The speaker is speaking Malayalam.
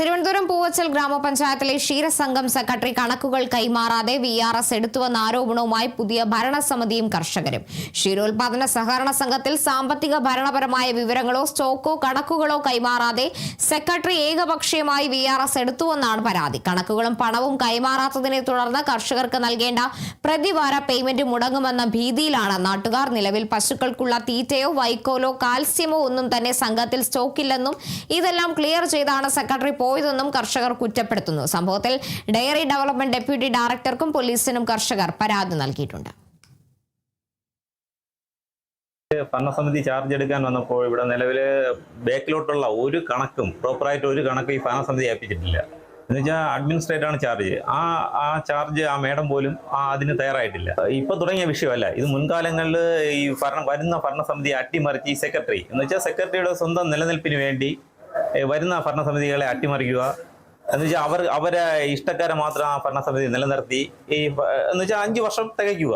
തിരുവനന്തപുരം പൂവച്ചൽ ഗ്രാമപഞ്ചായത്തിലെ ക്ഷീരസംഘം സെക്രട്ടറി കണക്കുകൾ കൈമാറാതെ VRS എടുത്തുവെന്ന ആരോപണവുമായി പുതിയ ഭരണസമിതിയും കർഷകരും. ക്ഷീരോത്പാദന സഹകരണ സംഘത്തിൽ സാമ്പത്തിക ഭരണപരമായ വിവരങ്ങളോ സ്റ്റോക്കോ കണക്കുകളോ കൈമാറാതെ സെക്രട്ടറി ഏകപക്ഷീയമായി VRS എടുത്തുവെന്നാണ് പരാതി. കണക്കുകളും പണവും കൈമാറാത്തതിനെ തുടർന്ന് കർഷകർക്ക് നൽകേണ്ട പ്രതിവാര പേയ്മെന്റ് മുടങ്ങുമെന്ന ഭീതിയിലാണ് നാട്ടുകാർ. നിലവിൽ പശുക്കൾക്കുള്ള തീറ്റയോ വൈക്കോലോ കാൽസ്യമോ ഒന്നും തന്നെ സംഘത്തിൽ സ്റ്റോക്കില്ലെന്നും ഇതെല്ലാം ക്ലിയർ ചെയ്താണ് സെക്രട്ടറി പോയതെന്നും കർഷകർ കുറ്റപ്പെടുത്തുന്നു. സംഭവത്തിൽ ഡയറി ഡെവലപ്മെന്റ് ഡെപ്യൂട്ടി ഡയറക്ടർക്കും പോലീസിനും കർഷകർ പരാതി നൽകിയിട്ടുണ്ട്. ഭരണസമിതി ചാർജ് എടുക്കാൻ വന്നപ്പോൾ ഇവിടെ നിലവില് ബാക്കിലോട്ടുള്ള ഒരു കണക്കും പ്രോപ്പറായിട്ട് ഒരു കണക്കും ഈ ഭരണസമിതി ഏൽപ്പിച്ചിട്ടില്ല. എന്നുവെച്ചാൽ അഡ്മിനിസ്ട്രേറ്റർ ആണ് ചാർജ്. ആ ചാർജ് ആ മേഡം പോലും അതിന് തയ്യാറായിട്ടില്ല. ഇപ്പൊ തുടങ്ങിയ വിഷയമല്ല ഇത്. മുൻകാലങ്ങളിൽ ഈ വരുന്ന ഭരണസമിതി അട്ടിമറിച്ച് ഈ സെക്രട്ടറി എന്ന് വെച്ചാൽ സെക്രട്ടറിയുടെ സ്വന്തം നിലനിൽപ്പിന് വേണ്ടി വരുന്ന ഭരണസമിതികളെ അട്ടിമറിക്കുക എന്ന് വെച്ചാൽ അവരെ ഇഷ്ടക്കാരെ മാത്രം ആ ഭരണസമിതി നിലനിർത്തി എന്ന് വെച്ചാൽ 5 വർഷം തികയ്ക്കുക.